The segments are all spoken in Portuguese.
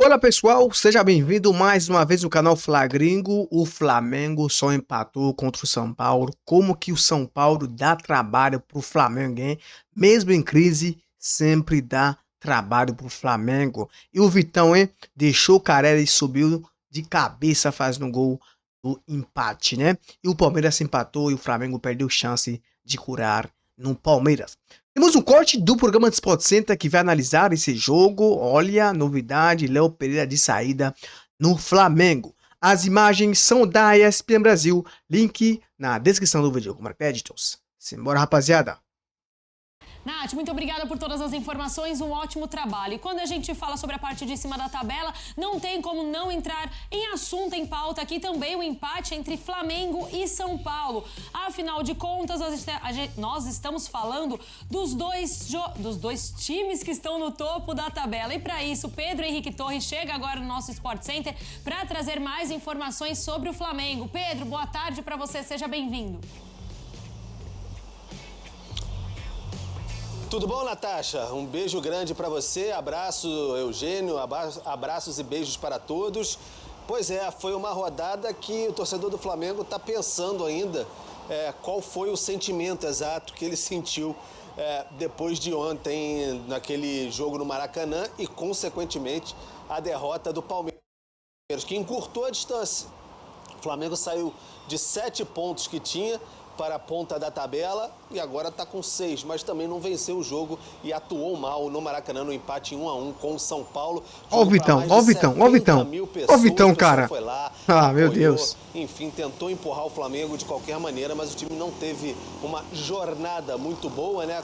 Olá pessoal, seja bem-vindo mais uma vez no canal Flagringo. O Flamengo só empatou contra o São Paulo. Como que o São Paulo dá trabalho pro Flamengo, hein? Mesmo em crise, sempre dá trabalho pro Flamengo. E o Vitão, hein? Deixou o Carelli e subiu de cabeça fazendo um gol do empate, né? E o Palmeiras se empatou e o Flamengo perdeu chance de curar no Palmeiras. Temos um corte do programa de Sport Center que vai analisar esse jogo. Olha, novidade, Léo Pereira de saída no Flamengo. As imagens são da ESPN Brasil. Link na descrição do vídeo. Como créditos. Simbora, rapaziada. Nath, muito obrigada por todas as informações, um ótimo trabalho. E quando a gente fala sobre a parte de cima da tabela, não tem como não entrar em assunto em pauta aqui também o empate entre Flamengo e São Paulo. Afinal de contas, nós estamos falando dos dois times que estão no topo da tabela. E para isso, Pedro Henrique Torres chega agora no nosso Sport Center para trazer mais informações sobre o Flamengo. Pedro, boa tarde para você, seja bem-vindo. Tudo bom, Natasha? Um beijo grande para você, abraço, Eugênio, abraços e beijos para todos. Pois é, foi uma rodada que o torcedor do Flamengo está pensando ainda qual foi o sentimento exato que ele sentiu depois de ontem, naquele jogo no Maracanã e, consequentemente, a derrota do Palmeiras, que encurtou a distância. O Flamengo saiu de 7 pontos que tinha para a ponta da tabela e agora está com 6, mas também não venceu o jogo e atuou mal no Maracanã no empate em 1-1 com o São Paulo. Ó o Vitão, ó o Vitão, ó o Vitão. Ó o Vitão, cara. Foi lá, meu Deus. Enfim, tentou empurrar o Flamengo de qualquer maneira, mas o time não teve uma jornada muito boa, né?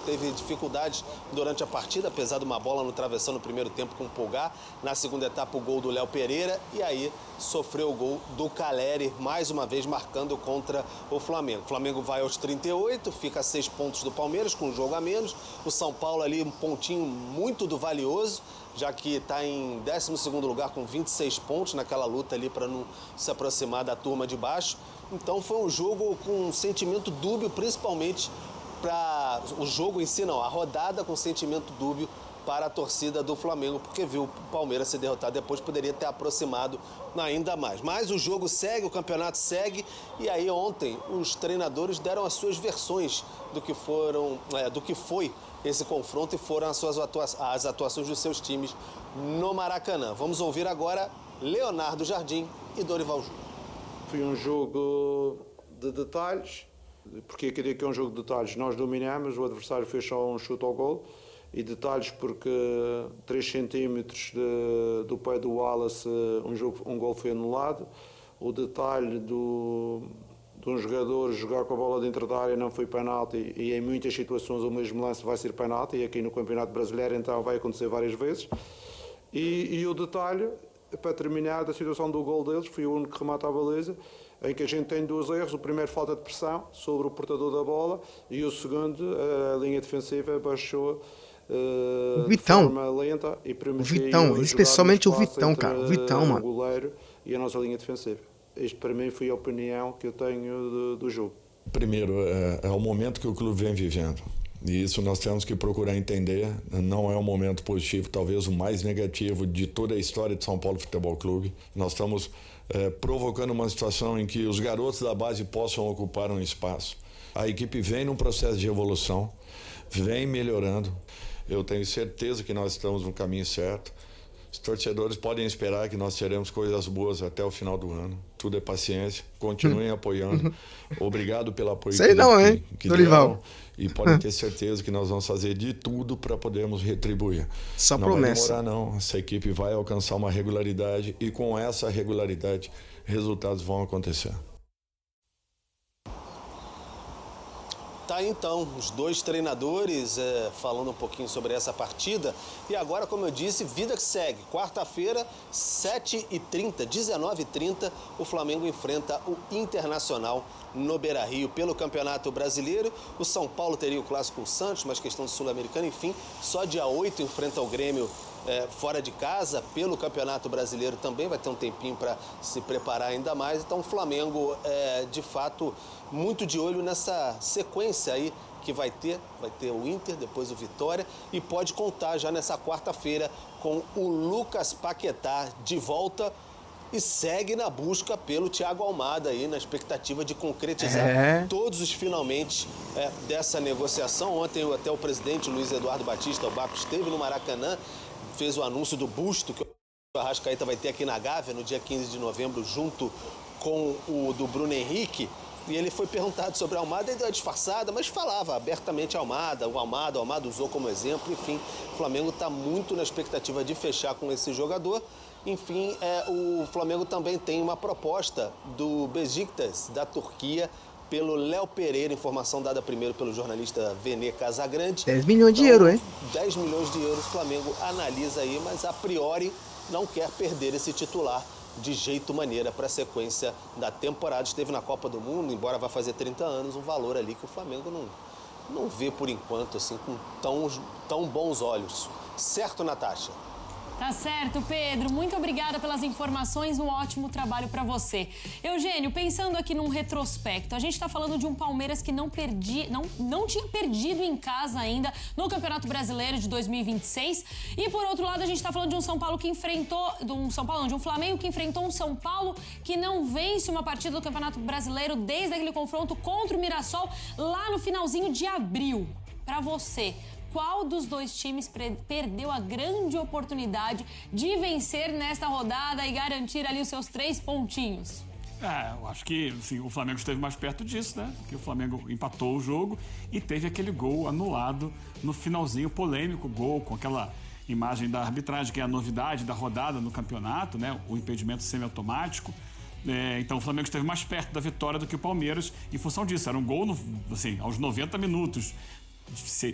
Teve dificuldades durante a partida, apesar de uma bola no travessão no primeiro tempo com o Pulgar. Na segunda etapa, o gol do Léo Pereira. E aí, sofreu o gol do Caleri, mais uma vez marcando contra o Flamengo. O Flamengo vai aos 38, fica a 6 pontos do Palmeiras, com um jogo a menos. O São Paulo ali, um pontinho muito do valioso, já que está em 12º lugar com 26 pontos naquela luta ali para não se aproximar da turma de baixo. Então, foi um jogo com um sentimento dúbio, principalmente para o jogo em si, não, a rodada com sentimento dúbio para a torcida do Flamengo, porque viu o Palmeiras se derrotar depois, poderia ter aproximado ainda mais. Mas o jogo segue, o campeonato segue, e aí ontem os treinadores deram as suas versões do que foi esse confronto e foram as atuações dos seus times no Maracanã. Vamos ouvir agora Leonardo Jardim e Dorival Júnior. Foi um jogo de detalhes. Porque eu diria que é um jogo de detalhes. Nós dominamos, o adversário fez só um chute ao gol. E detalhes porque 3 centímetros do pé do Wallace um gol foi anulado. O detalhe de um jogador jogar com a bola dentro da área não foi penalti e em muitas situações o mesmo lance vai ser penalti e aqui no Campeonato Brasileiro então vai acontecer várias vezes. E o detalhe, para terminar, da situação do gol deles, foi o único que remata a baliza, em que a gente tem 2 erros. O primeiro, falta de pressão sobre o portador da bola, e o segundo, a linha defensiva baixou de forma lenta e permitiu Vitão, especialmente o Vitão, cara. O Vitão, mano. O goleiro e a nossa linha defensiva. Isto para mim foi a opinião que eu tenho do jogo. Primeiro, é o momento que o clube vem vivendo. E isso nós temos que procurar entender. Não é um momento positivo, talvez o mais negativo de toda a história de São Paulo Futebol Clube. Nós estamos provocando uma situação em que os garotos da base possam ocupar um espaço. A equipe vem num processo de evolução, vem melhorando. Eu tenho certeza que nós estamos no caminho certo. Os torcedores podem esperar que nós teremos coisas boas até o final do ano. Tudo é paciência. Continuem apoiando. Obrigado pelo apoio que Dorival. E podem ter certeza que nós vamos fazer de tudo para podermos retribuir. Só não promessa. Vai demorar, não. Essa equipe vai alcançar uma regularidade e com essa regularidade resultados vão acontecer. Tá, então, os 2 treinadores falando um pouquinho sobre essa partida. E agora, como eu disse, vida que segue. Quarta-feira, 7h30, 19h30, o Flamengo enfrenta o Internacional no Beira-Rio pelo Campeonato Brasileiro. O São Paulo teria o clássico com o Santos, mas questão do Sul-Americano, enfim. Só dia 8 enfrenta o Grêmio fora de casa pelo Campeonato Brasileiro também. Vai ter um tempinho para se preparar ainda mais. Então o Flamengo de fato muito de olho nessa sequência aí que vai ter o Inter, depois o Vitória, e pode contar já nessa quarta-feira com o Lucas Paquetá de volta e segue na busca pelo Thiago Almada aí, na expectativa de concretizar todos os finalmente dessa negociação. Ontem até o presidente Luiz Eduardo Batista, o BAP, esteve no Maracanã, fez o anúncio do busto que o Arrascaeta vai ter aqui na Gávea no dia 15 de novembro, junto com o do Bruno Henrique. E ele foi perguntado sobre a Almada e deu uma disfarçada, mas falava abertamente Almada, o Almada usou como exemplo. Enfim, o Flamengo está muito na expectativa de fechar com esse jogador. Enfim, o Flamengo também tem uma proposta do Beşiktaş, da Turquia, pelo Léo Pereira, informação dada primeiro pelo jornalista Vene Casagrande. 10 milhões de euros, hein? 10 milhões de euros o Flamengo analisa aí, mas a priori não quer perder esse titular de jeito maneira para a sequência da temporada. Esteve na Copa do Mundo, embora vá fazer 30 anos, um valor ali que o Flamengo não vê por enquanto assim com tão bons olhos. Certo, Natasha? Tá certo, Pedro. Muito obrigada pelas informações. Um ótimo trabalho para você. Eugênio, pensando aqui num retrospecto, a gente tá falando de um Palmeiras que não tinha perdido em casa ainda no Campeonato Brasileiro de 2026. E por outro lado, a gente tá falando de um São Paulo que enfrentou, de um Flamengo que enfrentou um São Paulo que não vence uma partida do Campeonato Brasileiro desde aquele confronto contra o Mirassol lá no finalzinho de abril. Para você, qual dos dois times perdeu a grande oportunidade de vencer nesta rodada e garantir ali os seus 3 pontinhos? Eu acho que assim, o Flamengo esteve mais perto disso, né? Porque o Flamengo empatou o jogo e teve aquele gol anulado no finalzinho, polêmico gol, com aquela imagem da arbitragem, que é a novidade da rodada no campeonato, né? O impedimento semiautomático. Então o Flamengo esteve mais perto da vitória do que o Palmeiras em função disso. Era um gol aos 90 minutos.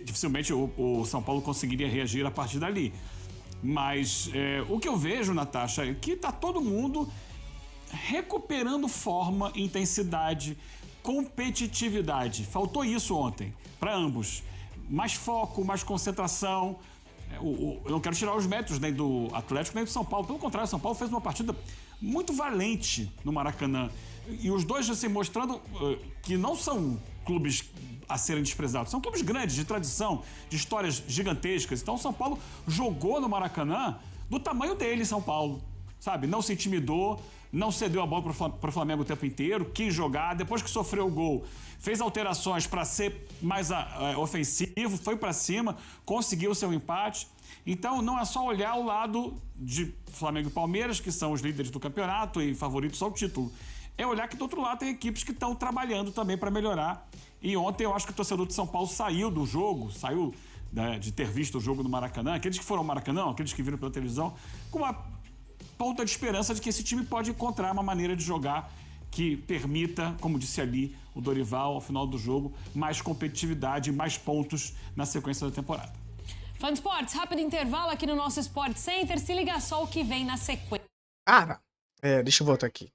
Dificilmente o São Paulo conseguiria reagir a partir dali. Mas o que eu vejo, Natasha, é que está todo mundo recuperando forma, intensidade, competitividade. Faltou isso ontem para ambos. Mais foco, mais concentração. Eu não quero tirar os méritos nem do Atlético nem do São Paulo. Pelo contrário, o São Paulo fez uma partida muito valente no Maracanã. E os dois assim, mostrando que não são clubes a serem desprezados. São clubes grandes, de tradição, de histórias gigantescas. Então o São Paulo jogou no Maracanã do tamanho dele, São Paulo. Sabe? Não se intimidou, não cedeu a bola para o Flamengo o tempo inteiro, quis jogar. Depois que sofreu o gol, fez alterações para ser mais ofensivo, foi para cima, conseguiu o seu empate. Então não é só olhar o lado de Flamengo e Palmeiras, que são os líderes do campeonato e favoritos ao título. É olhar que do outro lado tem equipes que estão trabalhando também para melhorar. E ontem eu acho que o torcedor de São Paulo saiu do jogo, saiu de ter visto o jogo no Maracanã, aqueles que foram ao Maracanã, aqueles que viram pela televisão, com uma ponta de esperança de que esse time pode encontrar uma maneira de jogar que permita, como disse ali o Dorival ao final do jogo, mais competitividade e mais pontos na sequência da temporada. Fã de Esportes, rápido intervalo aqui no nosso Sport Center. Se liga só o que vem na sequência. Cara, deixa eu voltar aqui.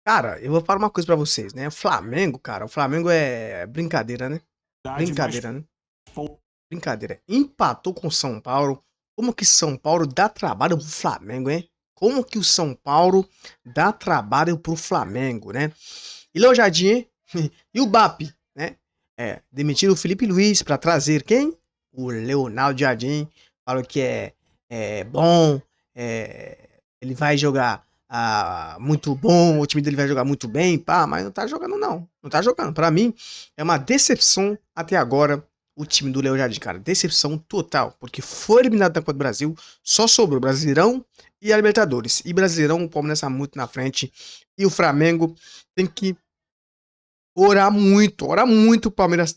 Cara, eu vou falar uma coisa pra vocês, né? O Flamengo é brincadeira, né? Brincadeira, né? Brincadeira. Empatou com o São Paulo. Como que São Paulo dá trabalho pro Flamengo, hein? Como que o São Paulo dá trabalho pro Flamengo, né? E Léo Jardim, e o BAP, né? Demitiram o Felipe Luiz pra trazer quem? O Leonardo Jardim. Falou que é bom, ele vai jogar muito bom, o time dele vai jogar muito bem, mas não tá jogando não tá jogando. Pra mim é uma decepção até agora o time do Léo Jardim, cara, decepção total, porque foi eliminado da Copa do Brasil, só sobrou Brasileirão e a Libertadores, e Brasileirão o Palmeiras tá muito na frente, e o Flamengo tem que orar muito o Palmeiras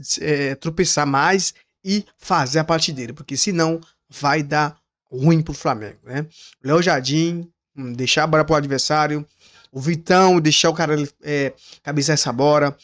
tropeçar mais e fazer a parte dele, porque senão vai dar ruim pro Flamengo, né? O Léo Jardim deixar a bola pro adversário, o Vitão deixar o cara cabecear essa bola,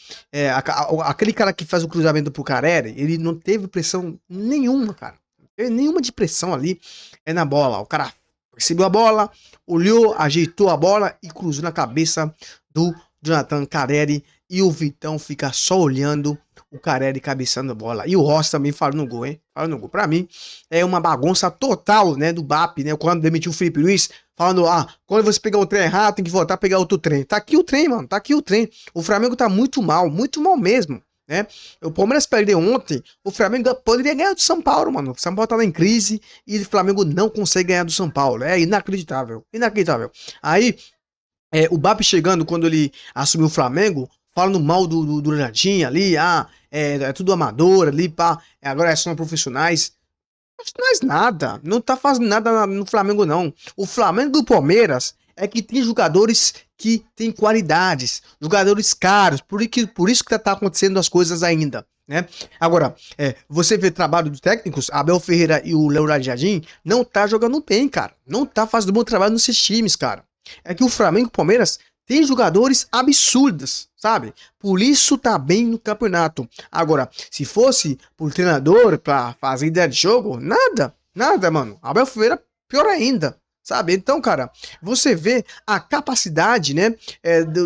aquele cara que faz o cruzamento pro Carelli, ele não teve pressão nenhuma, cara, não teve nenhuma de pressão ali na bola, o cara recebeu a bola, olhou, ajeitou a bola e cruzou na cabeça do Jonathan Carelli, e o Vitão fica só olhando o Carelli cabeçando a bola. E o Rossi também fala no gol, hein? Fala no gol. Pra mim, é uma bagunça total, né, do BAP, né? Quando demitiu o Felipe Luiz, falando, quando você pegar o trem errado, tem que voltar a pegar outro trem. Tá aqui o trem, mano, tá aqui o trem. O Flamengo tá muito mal mesmo, né? O Palmeiras perdeu ontem, o Flamengo poderia ganhar do São Paulo, mano. O São Paulo tá em crise e o Flamengo não consegue ganhar do São Paulo. É inacreditável, inacreditável. Aí, o BAP chegando, quando ele assumiu o Flamengo, falando mal do Renatinho ali, é tudo amador ali, pá, agora são profissionais. Profissionais nada, não tá fazendo nada no Flamengo não. O Flamengo do Palmeiras é que tem jogadores que têm qualidades, jogadores caros, por isso que tá acontecendo as coisas ainda, né? Agora, você vê trabalho dos técnicos, Abel Ferreira e o Leonardo Jardim, não tá jogando bem, cara. Não tá fazendo bom trabalho nesses times, cara. É que o Flamengo e o Palmeiras tem jogadores absurdos, sabe? Por isso tá bem no campeonato. Agora, se fosse por treinador pra fazer ideia de jogo, nada, mano. Abel Ferreira, pior ainda, sabe? Então, cara, você vê a capacidade, né,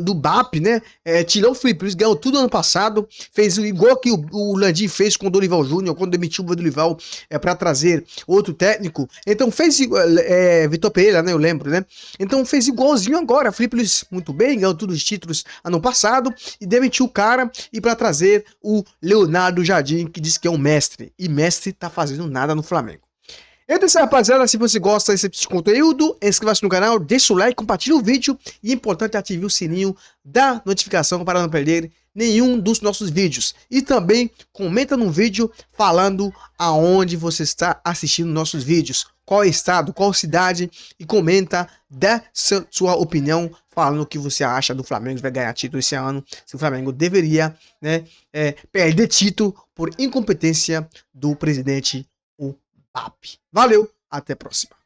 do BAP, né, tirou o Felipe Luiz, ganhou tudo ano passado, fez igual que o Landim fez com o Dorival Júnior, quando demitiu o Dorival para trazer outro técnico. Então fez Vitor Pereira, né, eu lembro, né? Então fez igualzinho agora. Felipe Luiz muito bem, ganhou todos os títulos ano passado e demitiu o cara e para trazer o Leonardo Jardim, que diz que é um mestre, e mestre tá fazendo nada no Flamengo. Então, rapaziada, se você gosta desse tipo de conteúdo, inscreva-se no canal, deixa o like, compartilha o vídeo e é importante ativar o sininho da notificação para não perder nenhum dos nossos vídeos. E também comenta no vídeo falando aonde você está assistindo nossos vídeos, qual estado, qual cidade, e comenta, dá sua opinião falando o que você acha do Flamengo vai ganhar título esse ano, se o Flamengo deveria, né, perder título por incompetência do presidente BAP. Valeu, até a próxima.